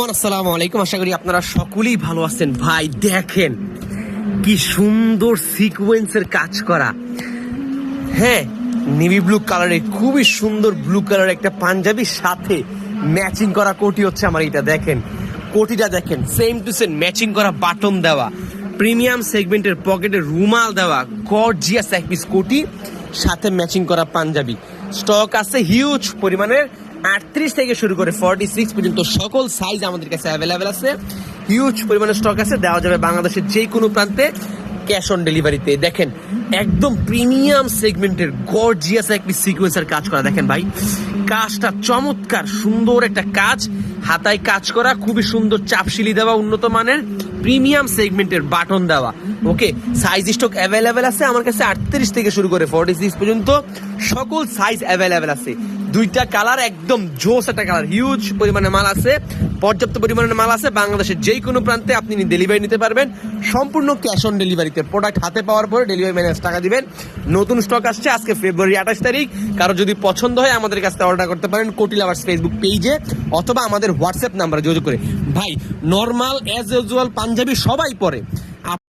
আসসালামু আলাইকুম, আশা করি আপনারা সকলেই ভালো আছেন। ভাই দেখেন কি সুন্দর সিকোয়েন্সের কাজ করা, হ্যাঁ নেভি ব্লু কালারে খুবই সুন্দর ব্লু কালার একটা পাঞ্জাবির সাথে ম্যাচিং করা কোটি হচ্ছে আমার। এটা দেখেন কোটিটা দেখেন, সেম টু সেম ম্যাচিং করা বাটন দেওয়া, প্রিমিয়াম সেগমেন্টের পকেটে রুমাল দেওয়া, গর্জিয়াস এক পিস কোটি সাথে ম্যাচিং করা পাঞ্জাবি। স্টক আছে হিউজ পরিমাণের, 38 থেকে শুরু করে 46 পর্যন্ত সকল সাইজ আমাদের কাছে অ্যাভেলেবেল আছে। হিউজ পরিমাণে স্টক আছে, দেওয়া যাবে বাংলাদেশের যে কোনো প্রান্তে ক্যাশ অন ডেলিভারিতে। দেখেন একদম প্রিমিয়াম সেগমেন্টের গর্জিয়াস একটি সিকোয়েন্সের কাজ করা। দেখেন ভাই কাজটা চমৎকার, সুন্দর একটা কাজ, হাতায় কাজ করা, খুবই সুন্দর চাপশিলি দেওয়া, উন্নত মানের প্রিমিয়াম সেগমেন্টের বাটন দেওয়া। ওকে, সাইজ স্টক অ্যাভেলেবেল আছে আমার কাছে, 38 থেকে শুরু করে 46 পর্যন্ত সকল সাইজ অ্যাভেলেবেল আছে। দুইটা কালার একদম জোস একটা কালার, হিউজ পরিমাণে মাল আছে, পর্যাপ্ত পরিমাণে মাল আছে। বাংলাদেশের যে কোনো প্রান্তে আপনি ডেলিভারি নিতে পারবেন, সম্পূর্ণ ক্যাশ অন ডেলিভারিতে। প্রোডাক্ট হাতে পাওয়ার পরে ডেলিভারি ম্যানেজ টাকা দিবেন। নতুন স্টক আসছে আজকে ফেব্রুয়ারি 28 তারিখ। কারো যদি পছন্দ হয় আমাদের কাছে অর্ডার করতে পারেন কোটি লাভার্স ফেসবুক পেজে অথবা আমাদের হোয়াটসঅ্যাপ নাম্বারে যোগাযোগ করে। ভাই নর্মাল অ্যাজ ইউজুয়াল পাঞ্জাবি সবাই পরে,